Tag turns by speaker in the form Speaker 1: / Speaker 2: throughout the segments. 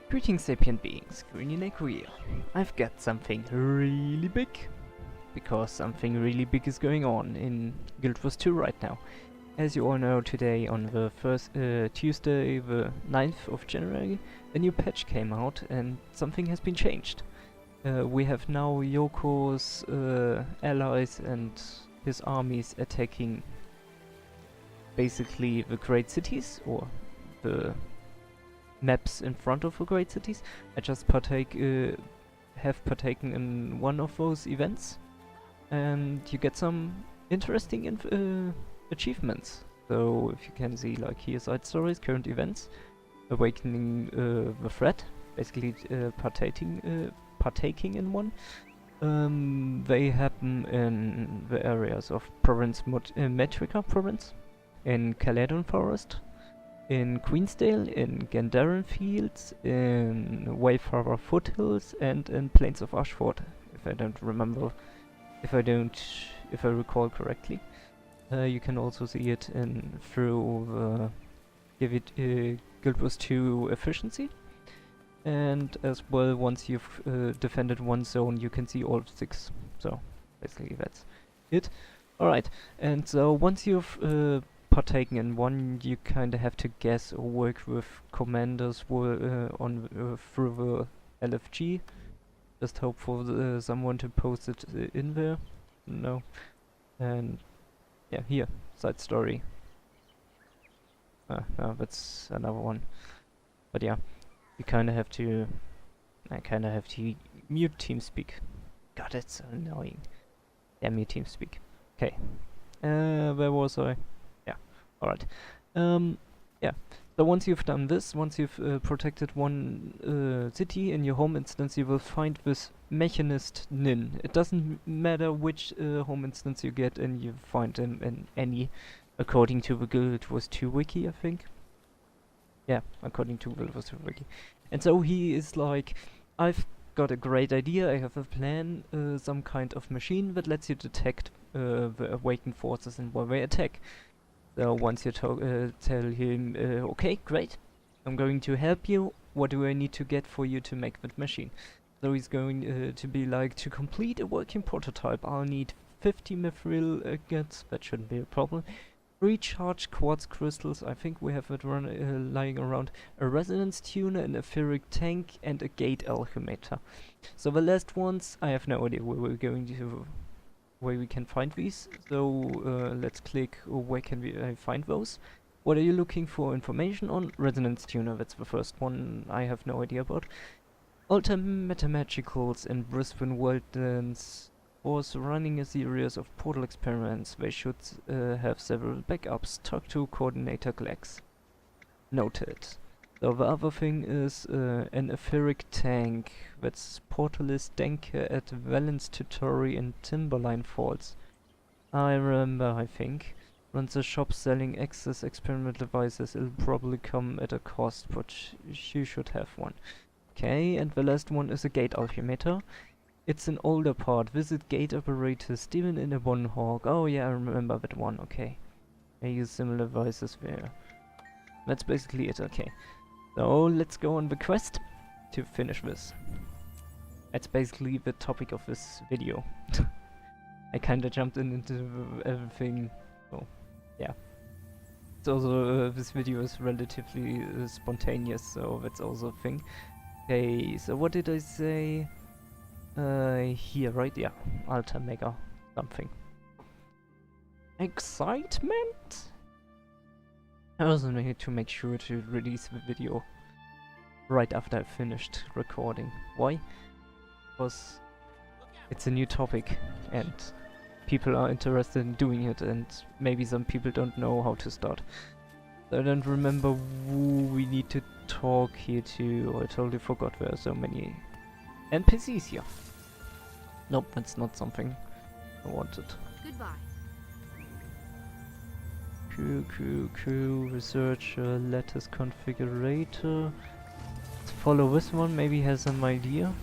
Speaker 1: Greetings, sapient beings, Green here. I've got something really big, because something really big is going on in Guild Wars 2 right now. As you all know, today on the first Tuesday, the 9th of January, a new patch came out and something has been changed. We have now Joko's allies and his armies attacking basically the great cities, or the maps in front of the great cities. I just have partaken in one of those events, and you get some interesting achievements. So if you can see, like, here, side stories, current events, awakening the threat, basically partaking in one. They happen in the areas of Province Metrica Province, in Caledon Forest, in Queensdale, in Gandaren Fields, in Wayfarer Foothills, and in Plains of Ashford, if I recall correctly. You can also see it through Guild Wars 2 efficiency. And as well, once you've defended one zone, you can see all 6. So basically that's it. Alright, and so once you've partaken in one, you kinda have to guess or work with commanders through the LFG. Just hope for someone to post it in there. No. And yeah, here, side story. No, that's another one. But yeah, I kinda have to mute TeamSpeak. God, that's so annoying. Yeah, mute TeamSpeak. Okay. Where was I? Alright. Yeah. So once you've done this, once you've protected one city in your home instance, you will find this mechanist Ninn. It doesn't matter which home instance you get, and you find him in any, according to the Guild Wars 2 wiki, I think. Yeah, according to Guild Wars 2 wiki. And so he is like, I've got a great idea, I have a plan, some kind of machine that lets you detect the awakened forces and where they attack. So once you tell him, okay, great, I'm going to help you, what do I need to get for you to make that machine? So he's going to be like, to complete a working prototype, I'll need 50 mithril agates, that shouldn't be a problem. 3 charged quartz crystals, I think we have it lying around, a resonance tuner, an etheric tank, and a gate alchemator. So the last ones, I have no idea where we're going to... where we can find these. So let's click where can we find those. What are you looking for information on? Resonance tuner, that's the first one I have no idea about. Alter Mathemagicals in Brisbane Wildlands was running a series of portal experiments. They should have several backups. Talk to coordinator Glex. Noted. So the other thing is an etheric tank. That's Portalist Denke at Valence Tutori in Timberline Falls. I remember, I think. Runs a shop selling access experiment devices. It'll probably come at a cost, but you should have one. Okay, and the last one is a gate alchemator. It's an older part. Visit gate operator Steven in a One Hawk. Oh yeah, I remember that one, okay. I use similar devices there. That's basically it, okay. So let's go on the quest to finish this. That's basically the topic of this video. I kinda jumped into everything. Oh, yeah. It's also, this video is relatively spontaneous, so that's also a thing. Okay, so what did I say? Here, right? Yeah, Alter Mega something. Excitement? I also need to make sure to release the video right after I finished recording. Why? Because it's a new topic and people are interested in doing it, and maybe some people don't know how to start. I don't remember who we need to talk here to. I totally forgot there are so many NPCs here. Nope, that's not something I wanted.
Speaker 2: Goodbye.
Speaker 1: Q, researcher, lattice configurator. Let's follow this one, maybe he has some idea.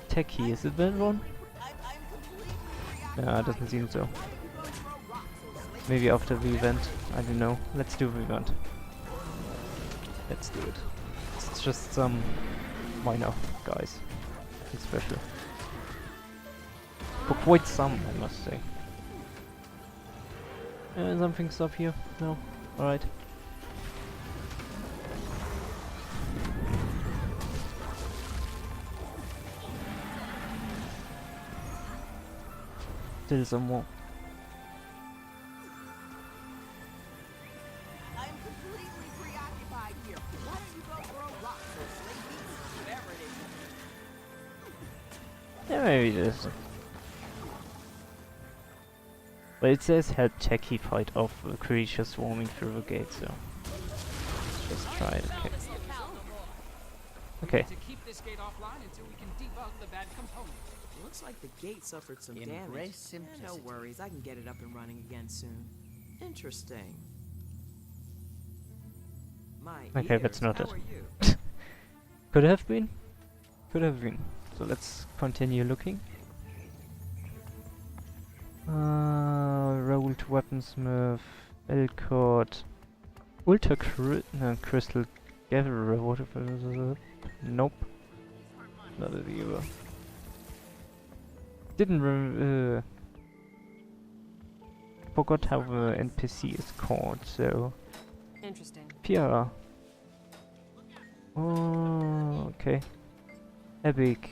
Speaker 1: Techie, is it that one? Nah, it doesn't seem so. Maybe after the event, I don't know. Let's do the event. Let's do it. It's just some minor guys. Nothing special. For quite some, I must say. Something's up here? No? Alright. Still some more.
Speaker 2: I'm completely preoccupied here. Why don't you go throw rocks or slay beasts, whatever it is?
Speaker 1: Yeah, maybe it is. But it says help techie fight off a creature swarming through the gate, so let's just try it. Okay. Okay.
Speaker 3: To keep this gate offline until we can debug the bad component.
Speaker 2: Looks like the gate suffered some
Speaker 4: Embrace
Speaker 2: damage. No
Speaker 4: simplicity.
Speaker 2: worries, I can get it up and running again soon. Interesting. My
Speaker 1: Okay,
Speaker 2: ears,
Speaker 1: that's not
Speaker 2: how
Speaker 1: it.
Speaker 2: are you?
Speaker 1: Could have been. Could have been. So let's continue looking. Rolled weaponsmith, Elcott, crystal gatherer, whatever. Nope. Not it either. Didn't forgot how the NPC is called, so
Speaker 5: Interesting.
Speaker 1: Piara. Oh, okay. Epic.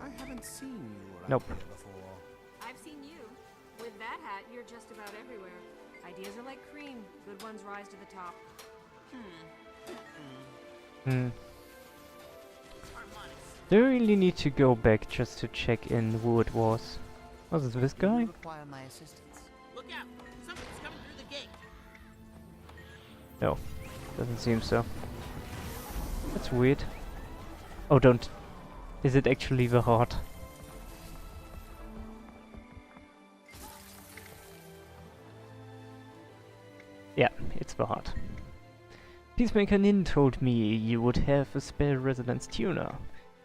Speaker 4: I haven't seen you around
Speaker 1: Nope.
Speaker 4: here before.
Speaker 5: I've seen you. With that hat, you're just about everywhere. Ideas are like cream. Good ones rise to the top.
Speaker 1: Hmm. Do I really need to go back just to check in who it was? Was it this
Speaker 4: Do you
Speaker 1: guy?
Speaker 4: require my assistance?
Speaker 2: Look out! Something's coming through the gate!
Speaker 1: No, doesn't seem so. That's weird. Oh, don't. Is it actually the heart? Yeah, it's the heart. Peacemaker Ninn told me you would have a spare resonance tuner.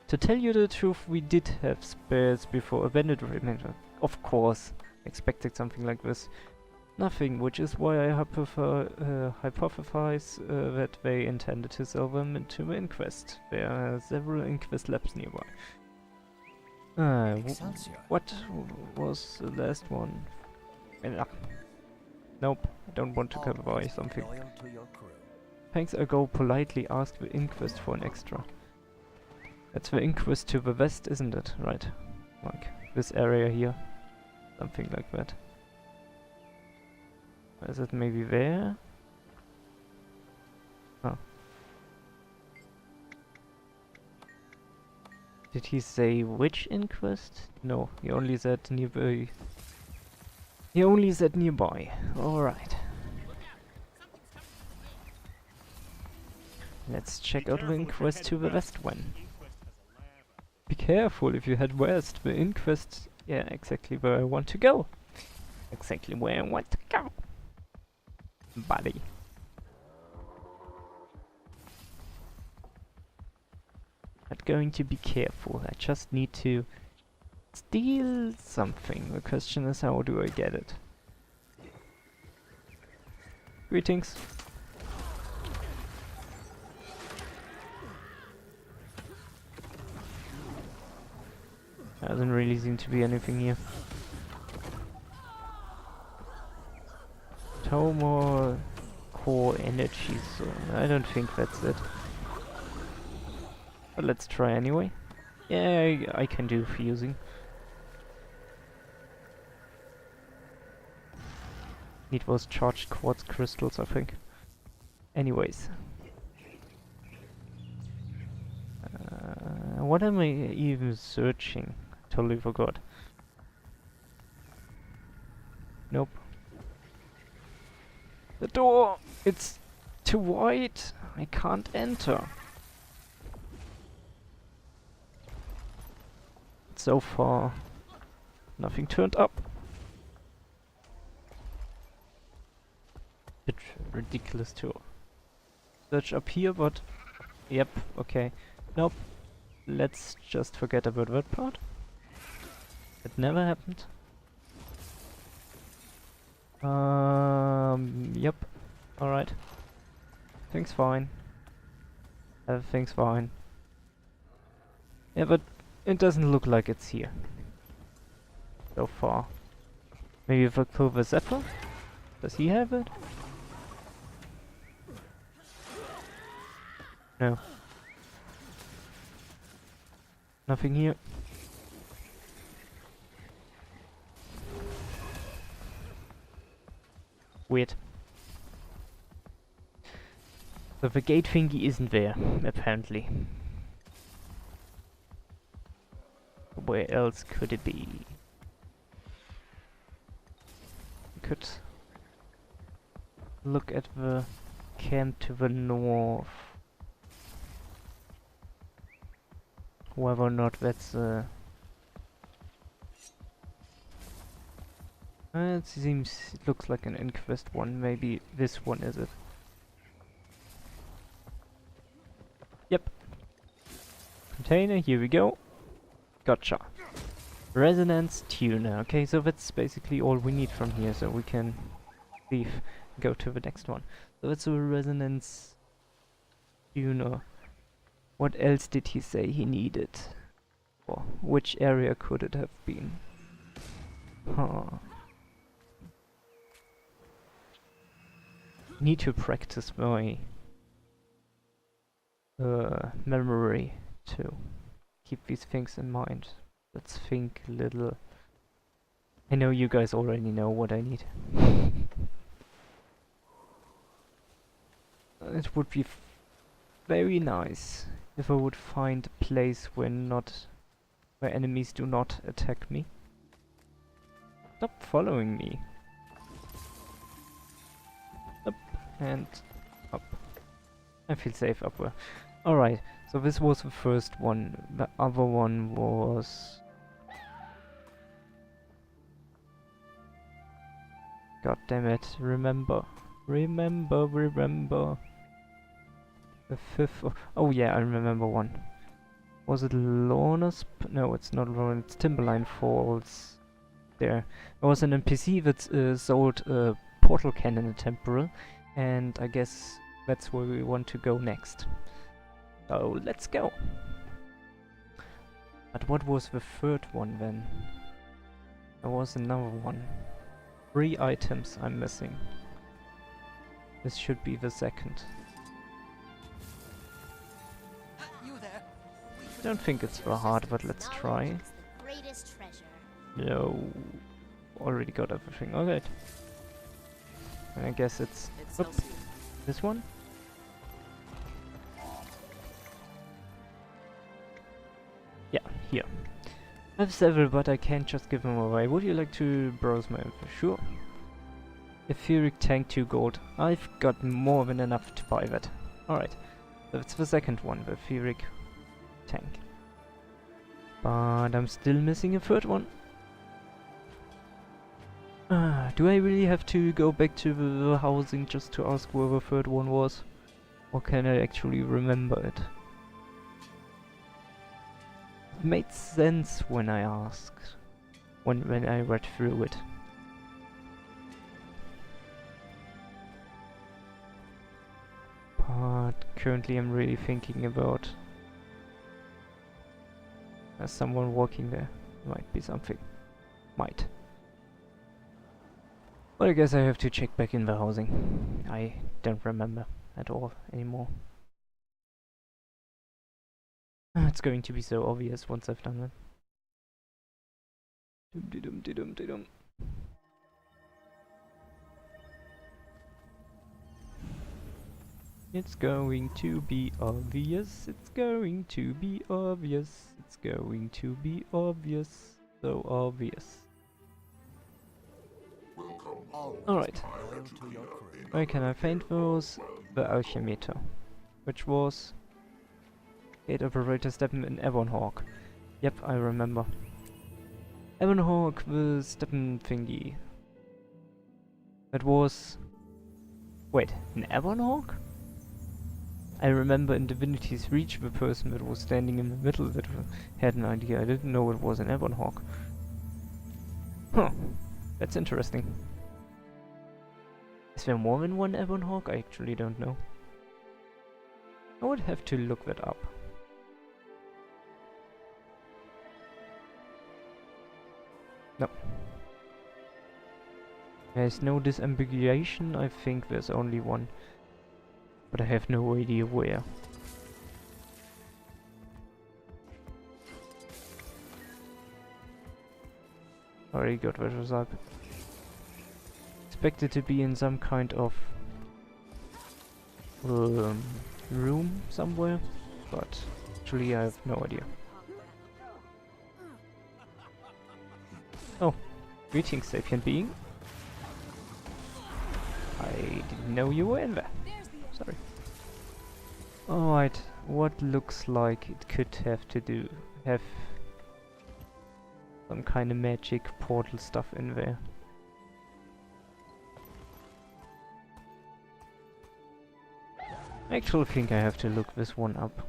Speaker 1: To tell you the truth, we did have spares before abandonment. Of course, expected something like this. Nothing, which is why I hypothesize that they intended to sell them into the Inquest. There are several Inquest labs nearby.
Speaker 4: Excelsior.
Speaker 1: What was the last one? Nope, I don't want to cover by
Speaker 4: Always be
Speaker 1: something.
Speaker 4: loyal to your crew.
Speaker 1: Thanks, I go politely ask the Inquest for an extra. That's the Inquest to the west, isn't it? Right. Like this area here. Something like that. Is it maybe there? Oh. Did he say which Inquest? No, he only said nearby. He only said nearby. Alright. Let's check out the Inquest to the west one. Be careful if you head west. The Inquest... Yeah, exactly where I want to go. Exactly where I want to go. Buddy. Not going to be careful. I just need to steal something. The question is, how do I get it? Greetings. Doesn't really seem to be anything here. More core energy, so I don't think that's it. But let's try anyway. Yeah, I can do fusing. Need those charged quartz crystals, I think. Anyways. What am I even searching? Totally forgot. Nope. The door! It's too wide! I can't enter. So far, nothing turned up. Bit ridiculous to search up here, but yep, okay. Nope. Let's just forget about that part. It never happened. Yep. Alright. Everything's fine. Everything's fine. Yeah, but it doesn't look like it's here. So far. Maybe if I kill the Zephyr? Does he have it? No. Nothing here. Weird. So the gate thingy isn't there, apparently. Where else could it be? Could look at the camp to the north. Whether or not that's it seems, it looks like an Inquest one. Maybe this one is it. Yep. Container, here we go. Gotcha. Resonance tuner. Okay, so that's basically all we need from here, so we can leave, go to the next one. So that's a resonance tuner. What else did he say he needed? Or which area could it have been? Huh. Need to practice my memory to keep these things in mind. Let's think a little. I know you guys already know what I need. It would be very nice if I would find a place where enemies do not attack me. Stop following me. Up and up. I feel safe up there. Alright, so this was the first one. The other one was... God damn it, remember. Remember. The fifth... Oh yeah, I remember one. Was it Lorna's... No, it's not Lorna, it's Timberline Falls. There was an NPC that sold a portal cannon in Temporal, and I guess that's where we want to go next. So let's go! But what was the third one then? There was another one. 3 items I'm missing. This should be the second.
Speaker 4: You there?
Speaker 1: I don't think it's so hard, but let's try.
Speaker 6: Greatest treasure.
Speaker 1: No. Already got everything. Alright. And I guess it's... Oops. This one? Yeah, here. I have several, but I can't just give them away. Would you like to browse my info? Sure. Etheric tank 2 gold. I've got more than enough to buy that. Alright. That's the second one, the etheric tank. But I'm still missing a third one. Do I really have to go back to the housing just to ask where the third one was? Or can I actually remember it? It made sense when I asked. When I read through it. But currently I'm really thinking about... There's someone walking there. Might be something. Might. But I guess I have to check back in the housing. I don't remember at all anymore. It's going to be so obvious once I've done it. It's going to be obvious, it's going to be obvious, it's going to be obvious, so obvious. Alright, where can I find those? The Alchemeter, which was Gate Operator Steppen in Ebonhawk. Yep, I remember. Ebonhawk, the Steppen thingy. That was... Wait, in Ebonhawk? I remember in Divinity's Reach the person that was standing in the middle that had an idea. I didn't know it was an Ebonhawk. Huh, that's interesting. I Is there more than one Ebon Hawk? I actually don't know. I would have to look that up. No. There's no disambiguation, I think there's only one. But I have no idea where. Very good, that was up. Expected to be in some kind of room somewhere, but actually I have no idea. Oh, greetings, sapient being. I didn't know you were in there. Sorry. Alright, what looks like it could have some kind of magic portal stuff in there. I actually think I have to look this one up.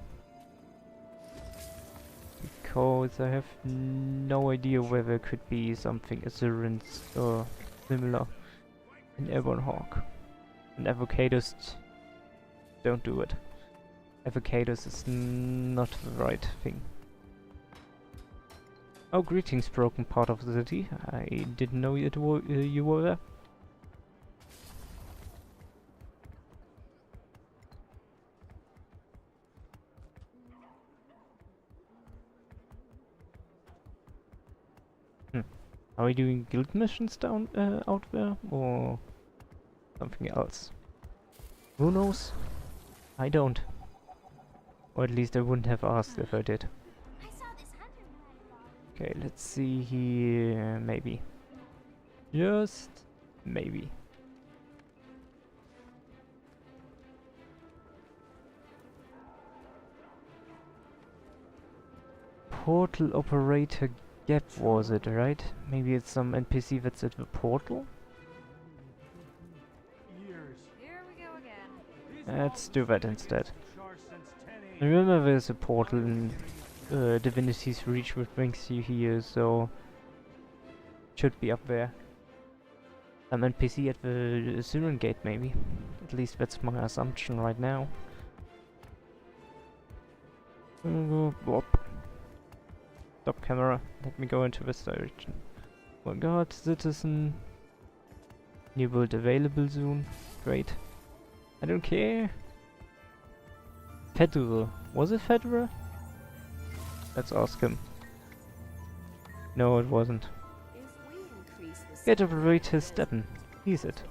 Speaker 1: Because I have no idea whether there could be something Azurans or similar in Ebon Hawk. And avocados don't do it. Avocados is not the right thing. Oh, greetings, broken part of the city. I didn't know you were there. Are we doing guild missions down out there, or something else? Who knows? I don't. Or at least I wouldn't have asked if I did. Okay, let's see here. Maybe. Just maybe. Portal operator gap was it, right? Maybe it's some NPC that's at the portal?
Speaker 5: Here we go again.
Speaker 1: Let's do that instead. I remember there's a portal in Divinity's Reach which brings you here, so should be up there. Some NPC at the Syrian gate, maybe. At least that's my assumption right now. Whoop. Stop camera. Let me go into this direction. Oh god, citizen. New build available soon. Great. I don't care. Federer. Was it Federer? Let's ask him. No, it wasn't. Gate operator Steppen. He's it.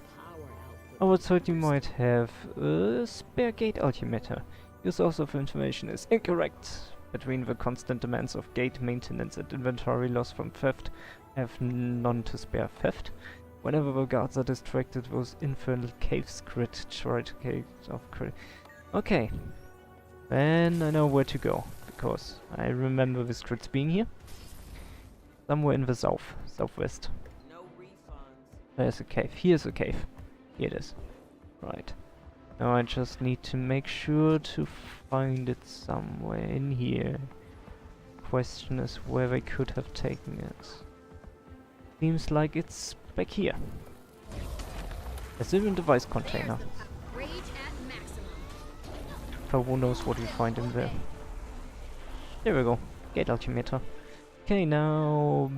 Speaker 1: I would thought you might have a spare gate altimeter. Your source of information is incorrect. Between the constant demands of gate maintenance and inventory loss from theft, I have none to spare theft. Whenever the guards are distracted, those infernal caves crit caves of crit. Okay. Then I know where to go, because I remember the crits being here. Somewhere in the southwest. There's a cave. Here's a cave. Here it is. Right. Now I just need to make sure to find it somewhere in here. Question is where they could have taken it. Seems like it's back here. A Syrian device container. So who knows what we find in there. There we go. Gate altimeter. Okay, now...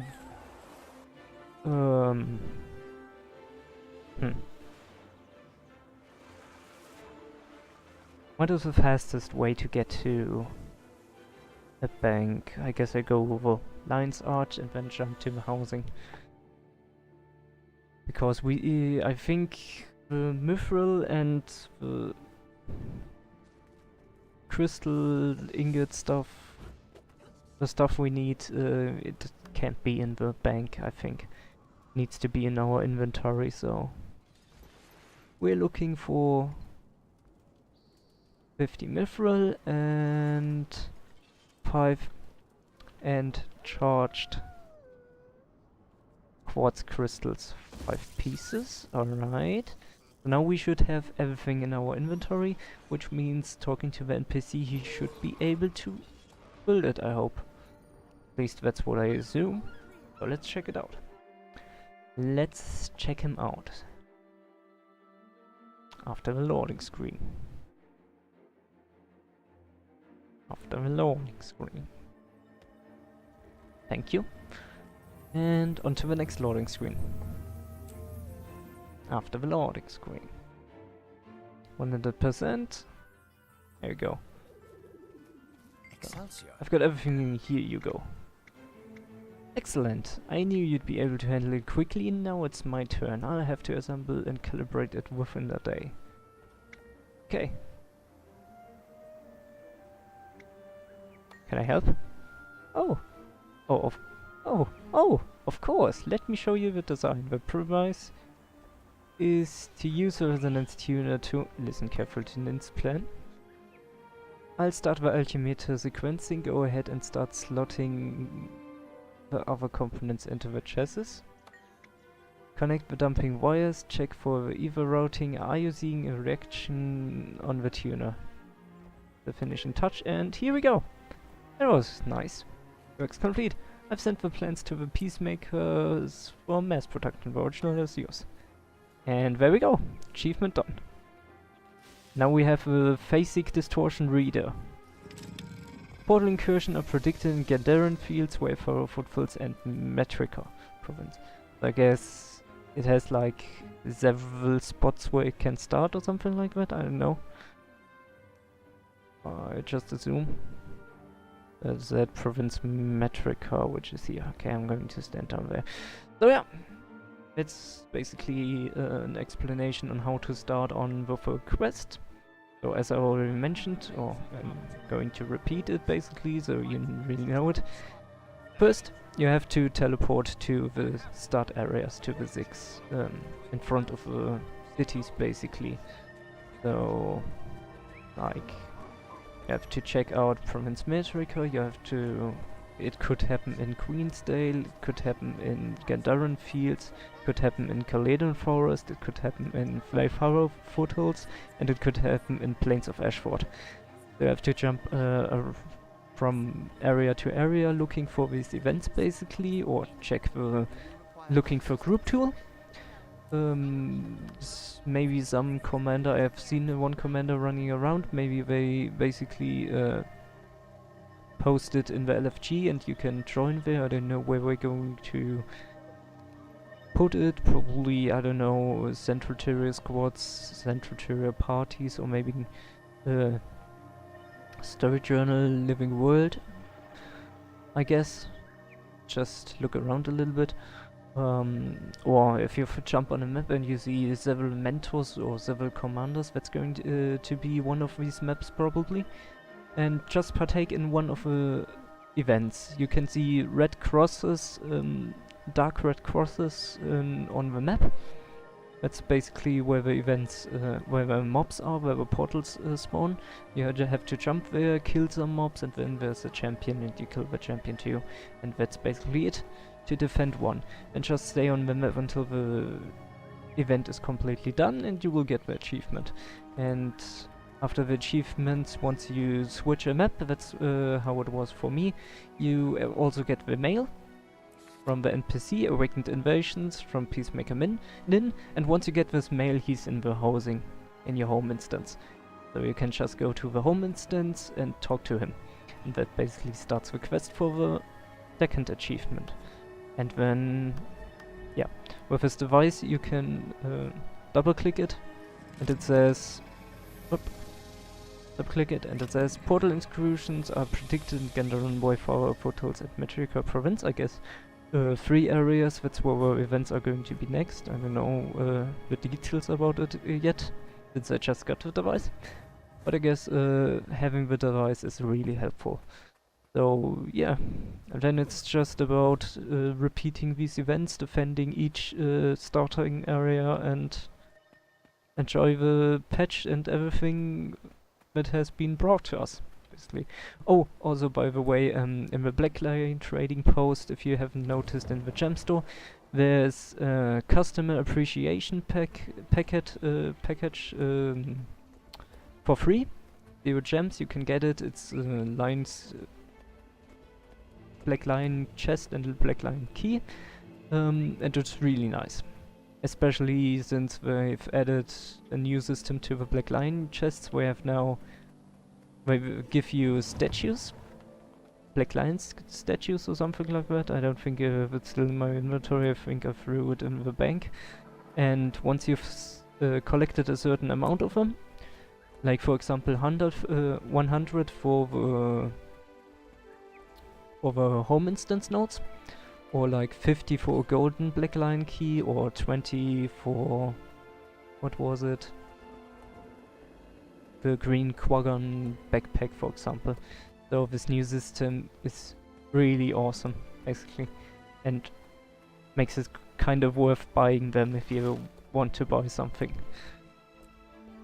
Speaker 1: What is the fastest way to get to a bank? I guess I go over Lion's Arch and then jump to the housing. Because I think the mithril and the crystal ingot stuff, the stuff we need, it can't be in the bank, I think. Needs to be in our inventory, so we're looking for 50 mithril and 5 and charged quartz crystals, 5 pieces. Alright. So now we should have everything in our inventory, which means talking to the NPC he should be able to build it, I hope. At least that's what I assume. So let's check it out. Let's check him out. after the loading screen. After the loading screen. Thank you. And on to the next loading screen. After the loading screen. 100%. There you go.
Speaker 4: Excelsior.
Speaker 1: I've got everything in here, you go. Excellent. I knew you'd be able to handle it quickly. Now it's my turn. I'll have to assemble and calibrate it within a day. Okay. Can I help? Oh. Of course. Let me show you the design. The premise is to use a resonance tuner to listen carefully to Ninn's plan. I'll start the altimeter sequencing. Go ahead and start slotting the other components into the chassis. Connect the dumping wires. Check for the either routing. Are you seeing a reaction on the tuner? The finishing touch, and here we go. That was nice. Works complete. I've sent the plans to the peacemakers for mass production. The original is yours. And there we go. Achievement done. Now we have a phasic distortion reader. Portal incursion are predicted in Gandharan fields, Wayfarer footfalls, and Metrica province. I guess it has like several spots where it can start or something like that. I don't know. I just assume. That province Metrica, which is here. Okay, I'm going to stand down there. So yeah, it's basically an explanation on how to start on the full quest. So as I already mentioned, or I'm going to repeat it basically, so you really know it. First, you have to teleport to the start areas, to the 6 in front of the cities basically. So, like, you have to check out Province Metrica, you have to... It could happen in Queensdale, it could happen in Gandharan Fields, it could happen in Caledon Forest, it could happen in Wayfarer Foothills, and it could happen in Plains of Ashford. You have to jump from area to area looking for these events basically, or check the looking for group tool. Maybe some commander, I have seen one commander running around, maybe they basically post it in the LFG and you can join there. I don't know where we're going to put it, probably, I don't know, Central Terrier squads, Central Terrier parties, or maybe Story Journal Living World, I guess. Just look around a little bit. Or if you jump on a map and you see several mentors or several commanders, that's going to be one of these maps probably. And just partake in one of the events. You can see red crosses, dark red crosses on the map. That's basically where the events, where the mobs are, where the portals spawn. You have to jump there, kill some mobs, and then there's a champion and you kill the champion too. And that's basically it, to defend one. And just stay on the map until the event is completely done and you will get the achievement. And after the achievements, once you switch a map, that's how it was for me, you also get the mail from the NPC, Awakened Invasions, from Peacemaker Ninn, and once you get this mail, he's in the housing, in your home instance. So you can just go to the home instance and talk to him. And that basically starts the quest for the second achievement. And then, yeah, with this device you can double click it, and it says, double-click it, and it says portal intrusions are predicted in Gandharan, Wayfarer Foothills, and Metrica Province. I guess 3 areas, that's where the events are going to be next. I don't know the details about it yet, since I just got the device. But I guess having the device is really helpful. So yeah, and then it's just about repeating these events, defending each starting area, and enjoy the patch and everything that has been brought to us, basically. Oh, also by the way, in the Blackline trading post, if you haven't noticed in the gem store, there's a customer appreciation package for free. 0 gems, you can get it. It's lines, Blackline chest and Blackline key, and it's really nice. especially since they've added a new system to the Black Lion chests. We have now, they give you statues, Black Lion statues or something like that. I don't think it's still in my inventory. I think I threw it in the bank. And once you've collected a certain amount of them, like for example 100 for the home instance nodes, or like 50 for a golden Black Lion key, or 20 for, what was it? The green Quaggan backpack, for example. So this new system is really awesome, basically, and makes it kind of worth buying them if you want to buy something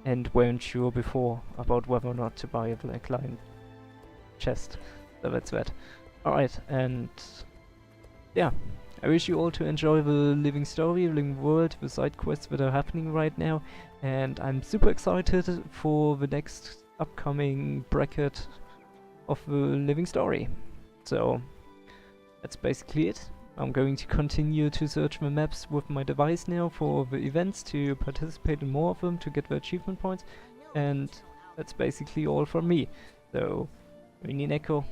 Speaker 1: and weren't sure before about whether or not to buy a Black Lion chest. So that's that. Alright, and yeah, I wish you all to enjoy the living story, living world, the side quests that are happening right now, and I'm super excited for the next upcoming bracket of the living story. So that's basically it. I'm going to continue to search the maps with my device now for the events, to participate in more of them, to get the achievement points, and that's basically all from me. So, Ninn Echo,